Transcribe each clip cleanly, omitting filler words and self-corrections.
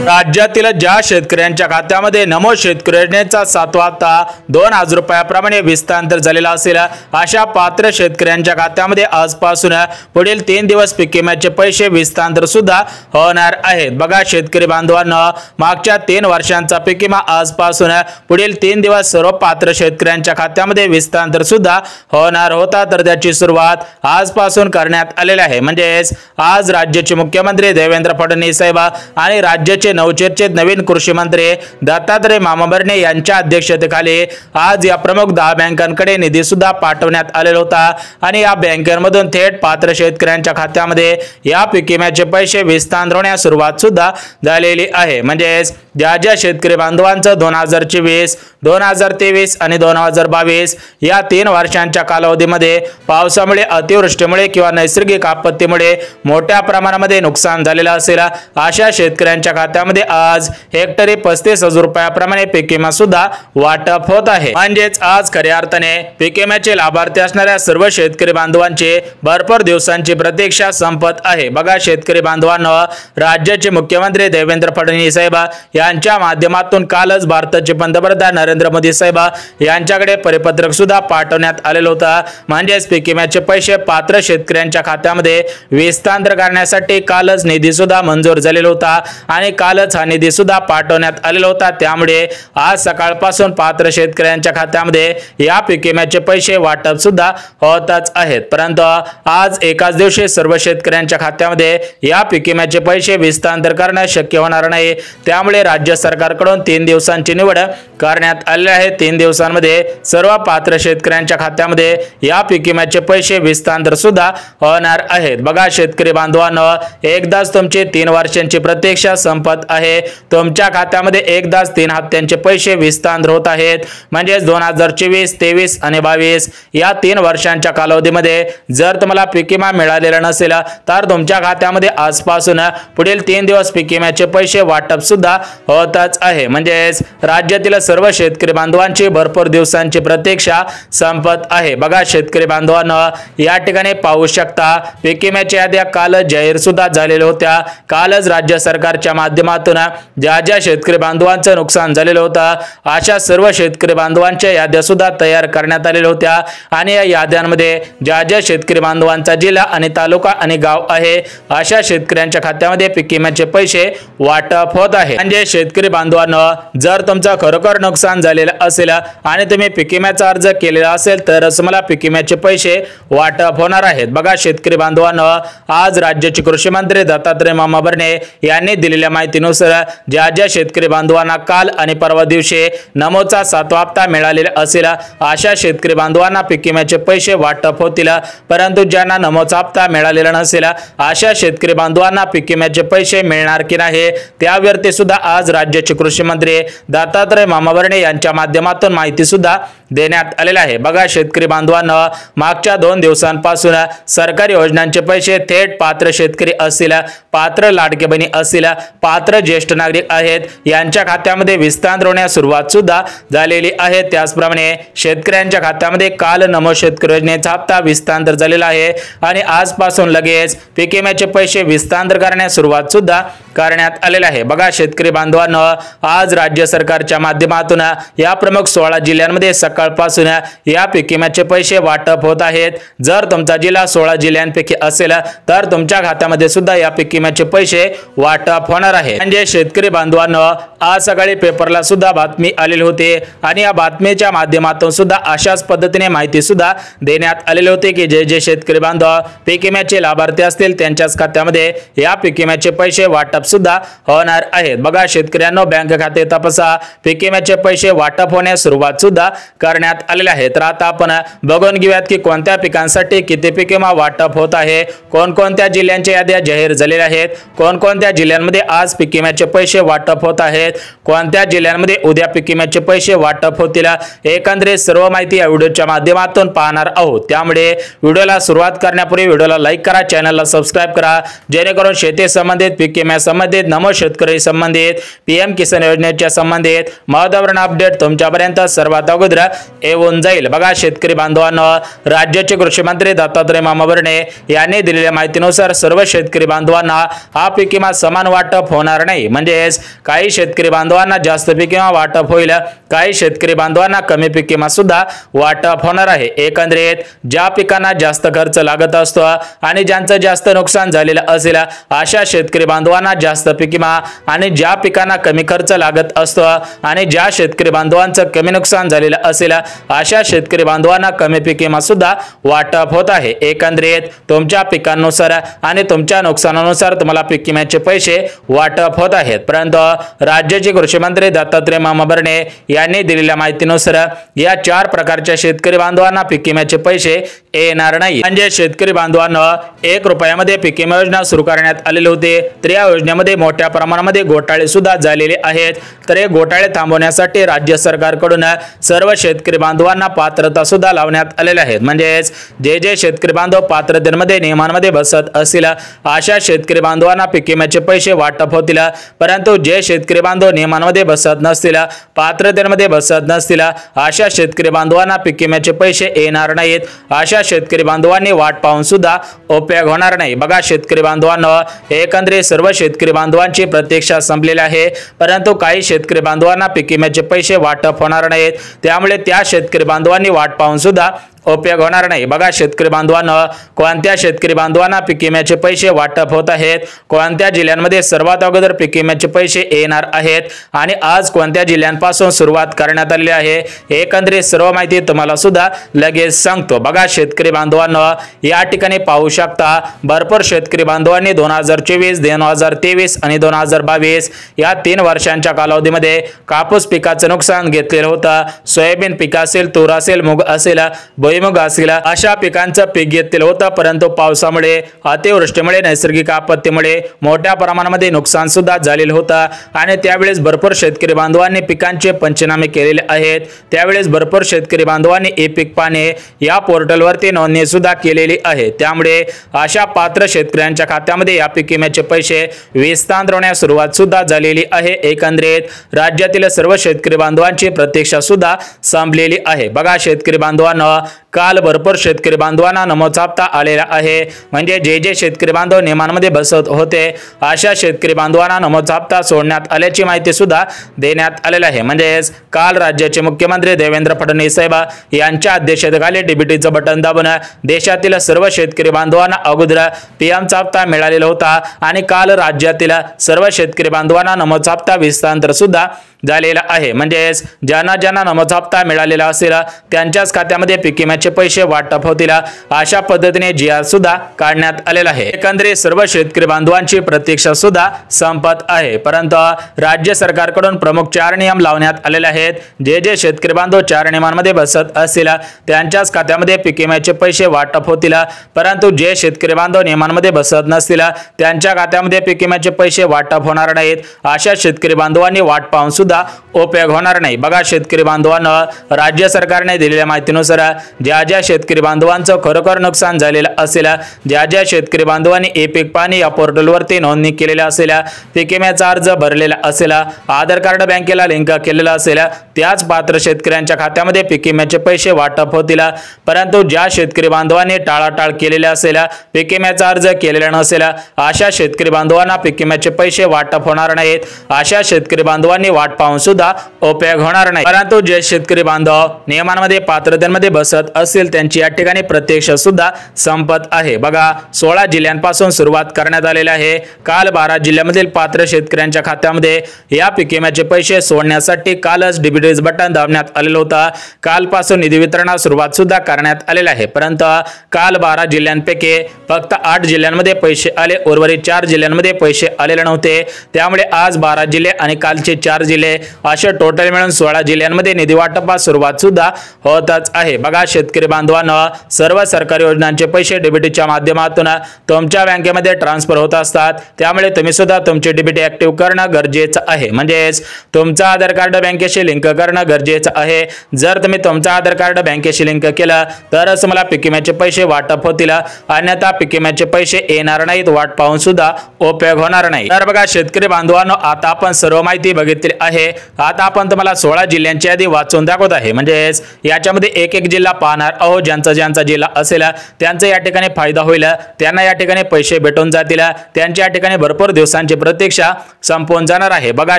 राज्यातील ज्या शेतकऱ्यांच्या खात्यामध्ये नमो शेतकरी योजनेचा 7वा हप्ता 2000 रुपयाप्रमाणे विस्तार झालेला असेल अशा पात्र शेतकऱ्यांच्या खात्यामध्ये आजपासून पुढील 3 दिवस पीक विम्याचे पैसे विस्तार सुद्धा होणार आहेत। बघा शेतकरी बांधवांनो, मागच्या 3 वर्षांचा पीक विमा आजपासून पुढील 3 दिवस सर्व पात्र शेतकऱ्यांच्या खात्यामध्ये विस्तार सुद्धा होणार होता, तर त्याची सुरुवात आजपासून करण्यात आलेली आहे। म्हणजेच आज राज्याचे मुख्यमंत्री देवेंद्र फडणवीस साहेब आणि राज्याचे नवचर्चित नवीन कृषी मंत्री दत्तात्रय मामाभरणे यांच्या अध्यक्षतेखाली आज या प्रमुख 10 बँकांकडे निधी सुद्धा पाठवण्यात आलेला होता आणि या बँकांमधून थेट पात्र शेतकऱ्यांच्या खात्यामध्ये या पीक विम्याचे पैसे विस्तार होण्यास सुरुवात सुद्धा झालेली आहे। म्हणजेच ज्या शेतकरी बांधवांचं 2024, 2023 आणि 2022 या 3 वर्षांच्या कालावधीमध्ये पावसामुळे, अतिवृष्टीमुळे किंवा नैसर्गिक आपत्तीमुळे मोठ्या प्रमाणामध्ये नुकसान झालेलं असेल अशा शेतकऱ्यांच्या खात्यामध्ये आज हेक्टरी 35,000 रुपयाप्रमाणे पीक विमा सुद्धा वाटप होत आहे। म्हणजेच आज खऱ्या अर्थाने पीक विम्याचे लाभार्थी असणाऱ्या सर्व शेतकरी बांधवांची भरपूर दिवसांची प्रतीक्षा संपत आहे। बघा शेतकरी बांधवांनो, राज्याचे मुख्यमंत्री देवेंद्र फडणवीस साहेब यांच्या माध्यमातून कालच भारताचे पंतप्रधान नरेंद्र मोदी साहेब यांच्याकडे परिपत्रक सुद्धा पाठवण्यात आलेलं होतं। म्हणजेच पीक विम्याचे पैसे पात्र शेतकऱ्यांच्या खात्यामध्ये विस्तार करण्यासाठी कालच निधी सुद्धा मंजूर झालेला होता आणि कालच हा निधी सुद्धा पाठवण्यात आलेला होता। त्यामुळे आज सकाळपासून पात्र शेतकऱ्यांच्या खात्यामध्ये या पीक विम्याचे पैसे वाटप सुद्धा होतच आहेत। परंतु आज एकाच दिवशी सर्व शेतकऱ्यांच्या खात्यामध्ये या पीक विम्याचे पैसे विस्तार करणे शक्य होणार नाही। त्यामुळे राज्य सरकारकडून 3 दिवसांची निवड करण्यात आले आहे। 3 दिवसांमध्ये सर्व पात्र शेतकऱ्यांच्या खात्यामध्ये या पीक विम्याचे पैसे विस्तार सुद्धा होणार आहेत। बघा शेतकरी बांधवांनो, एकदाच तुमची 3 वर्षांची प्रतीक्षा संपत आहे। तुमच्या खात्यामध्ये एकदाच 3 हप्त्यांचे पैसे विस्तार होत आहेत। म्हणजेच 2024, 23 आणि 22 या 3 वर्षांच्या कालावधीमध्ये जर तुम्हाला पीक विमा मिळालेला नसेल तर तुमच्या खात्यामध्ये आजपासून पुढील 3 दिवस पीक विम्याचे पैसे वाटप सुद्धा होतच आहे। म्हणजेच राज्यातील सर्व शेतकरी बांधवांची भरपूर दिवसांची प्रतीक्षा संपत आहे। बघा शेतकरी बांधवांनो, या ठिकाणी पाहू शकता पीक विम्याच्या याद्या काल जाहीर सुद्धा झालेल्या होत्या। कालच राज्य सरकारच्या माध्यमातून ज्या शेतकरी बांधवांचं नुकसान झालेलं होतं अशा सर्व शेतकरी बांधवांच्या याद्या सुद्धा तयार करण्यात आलेल्या होत्या आणि या याद्यांमध्ये ज्या शेतकरी बांधवांचा जिल्हा आणि तालुका आणि गाव आहे अशा शेतकऱ्यांच्या खात्यामध्ये पीक विम्याचे पैसे वाटप होत आहे। म्हणजे शेतकरी बांधवांनो, जर तुमचं खरोखर नुकसान झालेलं असेल आणि तुम्ही पीक विम्याचा अर्ज केलेला असेल तरच तुम्हाला पीक विम्याचे पैसे वाटप होणार आहेत। बघा शेतकरी बांधवांनो, आज राज्याचे कृषी मंत्री दत्तात्रय मामाभरणे यांनी दिलेल्या माहितीनुसार ज्या शेतकरी बांधवांना काल आणि परवा दिवशी नमोचा 7वा हप्ता मिळालेला असेल अशा शेतकरी बांधवांना पीक विम्याचे पैसे वाटप होतील। परंतु ज्यांना नमोचा हप्ता मिळालेला नसेल अशा शेतकरी बांधवांना पीक विम्याचे पैसे मिळणार की नाही त्यावरती सुद्धा आज राज्याचे कृषी मंत्री दत्तात्रय मामाभरणे यांच्या माध्यमातून माहिती सुद्धा देण्यात आलेला आहे। बघा शेतकरी बांधवांनो, मागच्या 2 दिवसांपासून सरकारी योजनांचे पैसे थेट पात्र शेतकरी असतील, पात्र लाडके बहिणी असतील, पात्र ज्येष्ठ नागरिक आहेत यांच्या खात्यामध्ये विस्तार होण्यास सुरुवात सुद्धा झालेली आहे। त्याचप्रमाणे शेतकऱ्यांच्या खात्यामध्ये काल नमो शेतकरी योजनेचा हप्ता विस्तार झालेला आहे आणि आजपासून लगेच पीक विम्याचे पैसे विस्तार करण्यास सुरुवात सुद्धा करण्यात आलेला आहे। बघा शेतकरी बांधवांनो, आज राज्य सरकारच्या माध्यमातून या प्रमुख 16 जिल्ह्यांमध्ये सकाळपासून या पीक विम्याचे पैसे वाटप होत आहेत। जर तुमचा जिल्हा 16 जिल्ह्यांपैकी असेल तर तुमच्या खात्यामध्ये सुद्धा या पीक विम्याचे पैसे वाटप होणार आहे। म्हणजे शेतकरी बांधवांनो, आज सकाळी पेपरला सुद्धा बातमी आलेली होती आणि या बातमीच्या माध्यमातून सुद्धा अशाच पद्धतीने माहिती सुद्धा देण्यात आलेली होती की जे शेतकरी बांधव पीक विम्याचे लाभार्थी असतील त्यांच्याच खात्यामध्ये या पीक विम्याचे पैसे वाटप सुद्धा होणार आहेत। बघा शेतकऱ्यांनो, बँक खाते तपासा, पीक विम्याचे पैसे वाटप होण्यास सुरुवात सुद्धा करण्यात आलेले आहे। तर आता आपण बघून घेऊयात की कोणत्या पिकांसाठी किती पीक विमा वाटप होत आहे, कोणकोणत्या जिल्ह्यांच्या याद्या जाहीर झालेल्या आहेत, कोणकोणत्या जिल्ह्यांमध्ये आज पीक विम्याचे पैसे वाटप होत आहेत, कोणत्या जिल्ह्यांमध्ये उद्या पीक विम्याचे पैसे वाटप होतील, एकंदरीत सर्व माहिती या व्हिडिओच्या माध्यमातून पाहणार आहोत। त्यामुळे व्हिडिओला सुरुवात करण्यापूर्वी व्हिडिओला लाईक करा, चॅनलला सबस्क्राइब करा, जेणेकरून शेती संबंधित, पीक विम्या संबंधित, नमो शेतकरी संबंधित, पीएम किसान योजनेच्या संबंधित महत्त्वपूर्ण अपडेट तुमच्यापर्यंत सर्वात अगोदर येऊन जाईल। बघा शेतकरी बांधवांनो, राज्याचे कृषी मंत्री दत्तात्रय मामा भरणे यांनी दिलेल्या माहितीनुसार सर्व शेतकरी बांधवांना हा पीक विमा समान वाटप होणार नाही। म्हणजेच काही शेतकरी बांधवांना जास्त पीक विमा वाटप होईल, काही शेतकरी बांधवांना कमी पीक विमा सुद्धा वाटप होणार आहे। एकंदरीत ज्या पिकांना जास्त खर्च लागत असतो आणि ज्यांचं जास्त नुकसान झालेलं असेल अशा शेतकरी बांधवांना जास्त पीक विमा आणि ज्या पिकांना कमी खर्च लागत असतो आणि ज्या शेतकरी बांधवांचं कमी नुकसान झालेलं असेल अशा शेतकरी बांधवांना कमी पीक विमा सुद्धा वाटप होत आहे। एकंदरीत तुमच्या पिकांनुसार आणि तुमच्या नुकसानानुसार तुम्हाला पीक विम्याचे पैसे वाटप होत आहेत। परंतु राज्याचे कृषी मंत्री दत्तात्रय मामा भरणे यांनी दिलेल्या माहितीनुसार या 4 प्रकारच्या शेतकरी बांधवांना पीक विम्याचे पैसे येणार नाही। म्हणजे शेतकरी बांधवांना 1 रुपयामध्ये पीक विमा योजना सुरू करण्यात आलेली होती, तर या योजनेमध्ये मोठ्या प्रमाणामध्ये घोटाळे सुद्धा झालेले आहेत। तर हे घोटाळे थांबवण्यासाठी राज्य सरकारकडून सर्व शेतकरी बांधवांना पात्रता सुद्धा लावण्यात आलेल्या आहेत। म्हणजेच जे शेतकरी बांधव पात्रतेमध्ये नियमांमध्ये बसत असतील अशा शेतकरी बांधवांना पीक विम्याचे पैसे वाटप होतील, परंतु जे शेतकरी बांधव नियमांमध्ये बसत नसतील, पात्रतेमध्ये बसत नसतील अशा शेतकरी बांधवांना पीक विम्याचे पैसे येणार नाहीत। अशा शेतकरी बांधवांनी वाट पाहून सुद्धा उपयोग होणार नाही। बघा शेतकरी बांधवांनो, एकंदरीत सर्व शेतकरी बांधवांची प्रतीक्षा संपलेली आहे, परंतु काही शेतकरी बांधवांना पीक विम्याचे पैसे वाटप होणार नाहीत। त्यामुळे त्या शेतकरी बांधवांनी वाट पाहून सुद्धा उपयोग होणार नाही। बघा शेतकरी बांधवांनो, कोणत्या शेतकरी बांधवांना पीक विम्याचे पैसे वाटप होत आहेत, कोणत्या जिल्ह्यांमध्ये सर्वात अगोदर पीक विम्याचे पैसे येणार आहेत आणि आज कोणत्या जिल्ह्यांपासून सुरुवात करण्यात आली आहे, एकंदरीत सर्व माहिती तुम्हाला सुद्धा लगेच सांगतो। बघा शेतकरी बांधवांनो, या ठिकाणी पाहू शकता भरपूर शेतकरी बांधवांनी 2024, 2023 आणि 2022 या 3 वर्षांच्या कालावधीमध्ये कापूस पिकाचं नुकसान घेतलेलं होतं। सोयाबीन पीक असेल, तूर असेल, मूग असेल, भुईमुग असेल अशा पिकांचं पीक घेतलेलं होतं, परंतु पावसामुळे, अतिवृष्टीमुळे, नैसर्गिक आपत्तीमुळे मोठ्या प्रमाणामध्ये नुकसान सुद्धा झालेलं होतं आणि त्यावेळेस भरपूर शेतकरी बांधवांनी पिकांचे पंचनामे केलेले आहेत। त्यावेळेस भरपूर शेतकरी बांधवांनी ई पीक पाहणे या पोर्टलवरती नोंदणी सुद्धा केलेली आहे। त्यामुळे अशा पात्र शेतकऱ्यांच्या खात्यामध्ये या पीक विम्याचे पैसे विस्तार होण्यास सुरुवात सुद्धा झालेली आहे। एकंदरीत राज्यातील सर्व शेतकरी बांधवांची प्रतीक्षा सुद्धा संपलेली आहे। बघा शेतकरी बांधवांनो, काल भरपूर शेतकरी बांधवांना नमोचा हप्ता आलेला आहे। म्हणजे जे शेतकरी बांधव नियमांमध्ये बसत होते अशा शेतकरी बांधवांना नमोचा हप्ता सोडण्यात आल्याची माहिती सुद्धा देण्यात आलेली आहे। म्हणजेच काल राज्याचे मुख्यमंत्री देवेंद्र फडणवीस साहेब यांच्या अध्यक्षतेखाली डीबीटीचं बटन दाबून देशातील सर्व शेतकरी बांधवांना अगोदर पीएमचा हप्ता मिळालेला होता आणि काल राज्यातील सर्व शेतकरी बांधवांना नमोचा हप्ता विस्तार सुद्धा झालेला आहे। म्हणजेच ज्यांना नमोचा हप्ता मिळालेला असेल त्यांच्याच खात्यामध्ये पीक विम्याचे पैसे वाटप होतील, अशा पद्धतीने GR सुद्धा काढण्यात आलेला आहे। एकंदरीत सर्व शेतकरी बांधवांची प्रतीक्षा सुद्धा संपत आहे, परंतु राज्य सरकारकडून प्रमुख 4 नियम लावण्यात आलेले आहेत। जे शेतकरी बांधव 4 नियमांमध्ये बसत असतील त्यांच्याच खात्यामध्ये पीक विम्याचे पैसे वाटप होतील, परंतु जे शेतकरी बांधव नियमांमध्ये बसत नसतील त्यांच्या खात्यामध्ये पीक विम्याचे पैसे वाटप होणार नाहीत। अशा शेतकरी बांधवांनी वाट पाहून सुद्धा उपयोग होणार नाही। बघा शेतकरी बांधवांनो, राज्य सरकारने दिलेल्या माहितीनुसार ज्या शेतकरी बांधवांचं खरोखर नुकसान झालेलं असेल, ज्या शेतकरी बांधवांनी ई पीक पाहणी या पोर्टलवरती नोंदणी केलेली असेल, पीक विम्याचा अर्ज भरलेला असेल, आधार कार्ड बँकेला लिंक केलेला असेल, त्याच पात्र शेतकऱ्यांच्या खात्यामध्ये पीक विम्याचे पैसे वाटप होतील। परंतु ज्या शेतकरी बांधवांनी टाळाटाळ केलेले असेल, पीक विम्याचा अर्ज केलेला नसेल अशा शेतकरी बांधवांना पीक विम्याचे पैसे वाटप होणार नाहीत। अशा शेतकरी बांधवांनी वाट पाहून सुद्धा उपयोग होणार नाही। परंतु जे शेतकरी बांधव नियमांमध्ये पात्रतेमध्ये बसत असतील त्यांची या ठिकाणी प्रतीक्षा सुद्धा संपत आहे। बघा 16 जिल्ह्यांपासून सुरुवात करण्यात आलेली आहे। काल 12 जिल्ह्यांमधील पात्र शेतकऱ्यांच्या खात्यामध्ये या पीक विम्याचे पैसे सोडण्यासाठी कालच डीबीटीचं बटन दाबण्यात आलेलं होतं। कालपासून निधी वितरणास सुरुवात सुद्धा करण्यात आलेली आहे, परंतु काल 12 जिल्ह्यांपैकी फक्त 8 जिल्ह्यांमध्ये पैसे आले, उर्वरित 4 जिल्ह्यांमध्ये पैसे आलेले नव्हते। त्यामुळे आज 12 जिल्हे आणि कालचे 4 जिल्हे असे टोटल मिळून 16 जिल्ह्यांमध्ये निधी वाटपास सुरुवात सुद्धा होतच आहे। बघा शेतकरी शेतकरी बांधवांनो, सर्व सरकारी योजनांचे पैसे डीबीटीच्या माध्यमातून तुमच्या बँकेमध्ये ट्रान्सफर होत असतात। त्यामुळे तुम्ही सुद्धा तुमचे डीबीटी ऍक्टिव्ह करणं गरजेचं आहे। म्हणजेच तुमचं आधार कार्ड बँकेशी लिंक करणं गरजेचं आहे। जर तुम्ही तुमचं आधार कार्ड बँकेशी लिंक केलं तरच मला पीक विम्याचे पैसे वाटप होतील, अन्यथा पीक विम्याचे पैसे येणार नाहीत, वाट पाहून सुद्धा उपयोग होणार नाही। तर बघा शेतकरी बांधवांनो, आता आपण सर्व माहिती बघितली आहे। आता आपण तुम्हाला 16 जिल्ह्यांची यादी वाचून दाखवत आहे। म्हणजेच याच्यामध्ये एक एक जिल्हा पाहणार आहोत। ज्यांचा जिल्हा असेल त्यांचा या ठिकाणी फायदा होईल, त्यांना या ठिकाणी पैसे भेटून जातील, त्यांच्या या ठिकाणी भरपूर दिवसांची प्रतीक्षा संपून जाणार आहे। बघा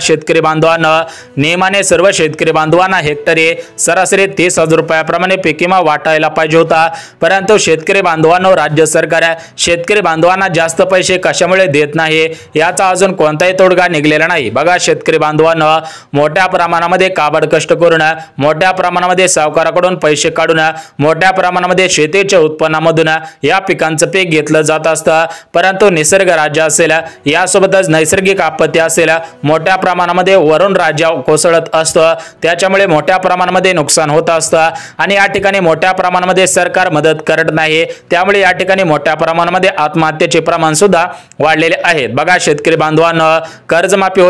शेतकरी बांधवांनो, नियमाने सर्व शेतकरी बांधवांना हेक्टरी सरासरी 30,000 रुपयाप्रमाणे पीक विमा वाटायला पाहिजे होता, परंतु शेतकरी बांधवांनो, राज्य सरकार शेतकरी बांधवांना जास्त पैसे कशामुळे देत नाही याचा अजून कोणताही तोडगा निघलेला नाही। बघा शेतकरी बांधवांनो, मोठ्या प्रमाणामध्ये काबड कष्ट करून, मोठ्या प्रमाणामध्ये सावकाराकडून पैसे काढून, मोठ्या प्रमाणामध्ये शेतीच्या उत्पन्नामधून या पिकांचं पीक घेतलं जात असतं, परंतु निसर्ग राज्य असेल, यासोबतच नैसर्गिक आपत्ती असेल, मोठ्या प्रमाणामध्ये वरून राज्य कोसळत असतं, त्याच्यामुळे मोठ्या प्रमाणामध्ये नुकसान होत असतं आणि या ठिकाणी मोठ्या प्रमाणामध्ये सरकार मदत करत नाही। त्यामुळे या ठिकाणी मोठ्या प्रमाणामध्ये आत्महत्येचे प्रमाण सुद्धा वाढलेले आहेत। बघा शेतकरी बांधवांनो, कर्जमाफी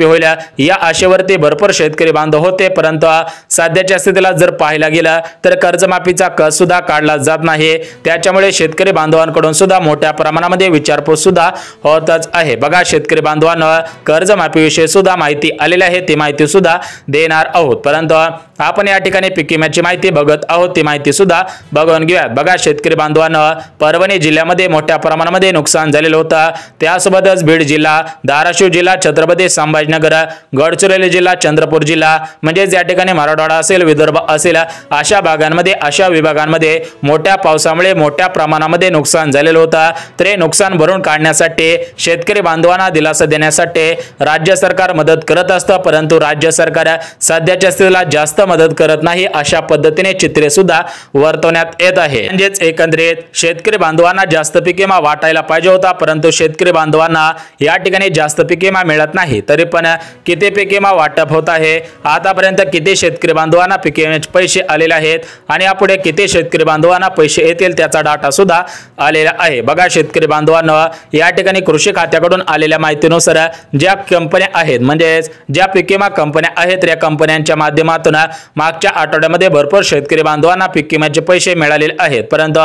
होईल या आशेवरती भरपूर शेतकरी बांधव होते, परंतु सध्याच्या स्थितीला जर पाहायला गेलं तर कर्जमाफीचा कस सुद्धा काढला जात नाही। त्याच्यामुळे शेतकरी बांधवांकडून सुद्धा मोठ्या प्रमाणामध्ये विचारपूस सुद्धा होतच आहे। बघा शेतकरी बांधवांनो, कर्जमाफीविषयी सुद्धा माहिती आलेली आहे, ती माहिती सुद्धा देणार आहोत, परंतु आपण या ठिकाणी पीक विम्याची माहिती बघत आहोत, ती माहिती सुद्धा बघून घेऊयात। बघा शेतकरी बांधवांनो, परभणी जिल्ह्यामध्ये मोठ्या प्रमाणामध्ये नुकसान झालेलं होतं, त्यासोबतच बीड जिल्हा, धाराशिव जिल्हा, छत्रपती संभाजीनगर, गडचिरोली जिल्हा, चंद्रपूर जिल्हा, म्हणजे या ठिकाणी मराठवाडा असेल, विदर्भ असेल, अशा भागांमध्ये अशा विभागांमध्ये मोठ्या पावसामुळे मोठ्या प्रमाणामध्ये नुकसान झालेलं होतं। तर हे नुकसान भरून काढण्यासाठी शेतकरी बांधवांना दिलासा देण्यासाठी राज्य सरकार मदत करत असतं, परंतु राज्य सरकार सध्याच्या स्थितीला जास्त मदत करत नाही, अशा पद्धतीने चित्रे सुद्धा वर्तवण्यात येत आहे। म्हणजेच एकंदरीत शेतकरी बांधवांना जास्त पीक विमा वाटायला पाहिजे होता, परंतु शेतकरी बांधवांना या ठिकाणी जास्त पीक विमा मिळत नाही। तरी पण किती पीक विमा वाटप होत आहे, आतापर्यंत किती शेतकरी बांधवांना पीक विम्याचे पैसे आलेले आहेत आणि यापुढे किती शेतकरी बांधवांना पैसे येतील त्याचा डाटा सुद्धा आलेला आहे। बघा शेतकरी बांधवांनो, या ठिकाणी कृषी खात्याकडून आलेल्या माहितीनुसार ज्या कंपन्या आहेत, म्हणजेच ज्या पीक विमा कंपन्या आहेत, या कंपन्यांच्या माध्यमातून मागच्या आठवड्यामध्ये भरपूर शेतकरी बांधवांना पीक विम्याचे पैसे मिळालेले आहेत, परंतु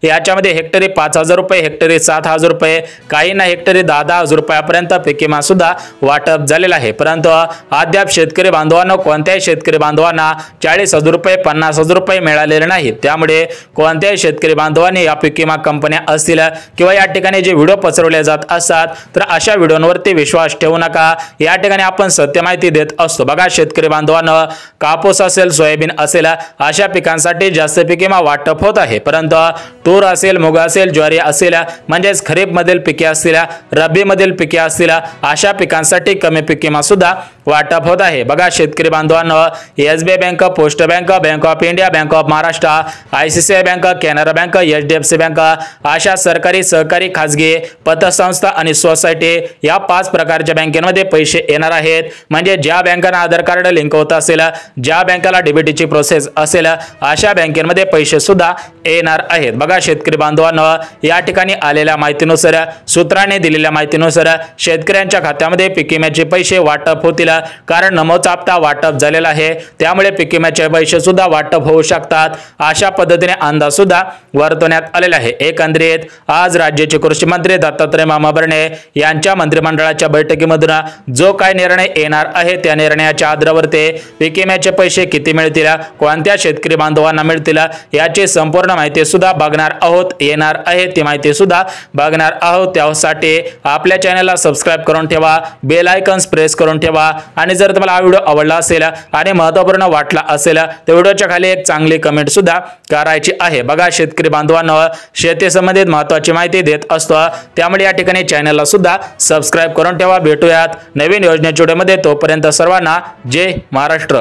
याच्यामध्ये हेक्टरी 5,000 रुपये, हेक्टरी 7,000 रुपये, काहींना हेक्टरी 10,000 रुपयापर्यंत पीक विमा सुद्धा वाटप झालेला आहे। परंतु अद्याप शेतकरी बांधवांना, कोणत्याही शेतकरी बांधवांना 40,000 रुपये, 50,000 रुपये मिळालेले नाहीत। त्यामुळे कोणत्याही शेतकरी बांधवांनी या पीक विमा कंपन्या असतील किंवा या ठिकाणी जे व्हिडिओ पसरवले जात असतात, तर अशा व्हिडिओवरती विश्वास ठेवू नका। या ठिकाणी आपण सत्य माहिती देत असतो। बघा शेतकरी बांधवांनो, कापूस असेल, सोयाबीन असेल, अशा पिकांसाठी जास्त पीक विमा वाटप होत आहे, परंतु तूर असेल, मूग असेल, ज्वारी असेल, म्हणजेच खरीप मधील पिके असतील, रब्बी मधील पिके असतील, अशा पिकांसाठी कमी पीक विमा सुद्धा वाटप होत आहे। बघा शेतकरी बांधवांनो, SBI bank, post bank, bank of India, bank of Maharashtra, ICICI bank, Canara bank, HDFC bank, अशा सरकारी, सहकारी, खाजगी, पतसंस्था आणि सोसायटी या 5 प्रकारच्या बँकेमध्ये पैसे येणार आहेत। म्हणजे ज्या बँकांना आधार कार्ड लिंक होत असेल, ज्या बँकेला डीबीटीची प्रोसेस असेल, अशा बँकेमध्ये पैसे सुद्धा येणार आहेत। बघा शेतकरी बांधवांनो, या ठिकाणी आलेल्या माहितीनुसार, सूत्रांनी दिलेल्या माहितीनुसार शेतकऱ्यांच्या खात्यामध्ये पीक विम्याचे पैसे वाटप होतील, कारण नमोचा हप्ता वाटप झालेला आहे, त्यामुळे पीक विम्याचे पैसे सुद्धा वाटप होऊ शकतात, अशा पद्धतीने अंदाज सुद्धा वर्तवण्यात आलेला आहे। एकंदरीत आज राज्याचे कृषी मंत्री दत्तात्रय मामा भरणे यांच्या मंत्रिमंडळाच्या बैठकीमधून जो काय निर्णय येणार आहे, त्या निर्णयाच्या आधारावरती पीक विम्याचे पैसे किती मिळतील, कोणत्या शेतकरी बांधवांना मिळतील, याची संपूर्ण माहिती सुद्धा बघणार आहोत, येणार आहे ती माहिती सुद्धा बघणार आहोत। त्यासाठी आपल्या चॅनलला सबस्क्राइब करून ठेवा, बेल आयकॉन प्रेस करून ठेवा आणि जर तुम्हाला हा व्हिडिओ आवडला असेल आणि महत्त्वपूर्ण वाटला असेल तर व्हिडिओच्या खाली एक चांगली कमेंट सुद्धा करायची आहे। बघा शेतकरी बांधवांनो, शेती संबंधित महत्त्वाची माहिती देत असतो, त्यामुळे या ठिकाणी चॅनलला सुद्धा सबस्क्राइब करून ठेवा। भेटूयात नवीन योजनेच्या व्हिडिओमध्ये, तोपर्यंत सर्वांना जय महाराष्ट्र।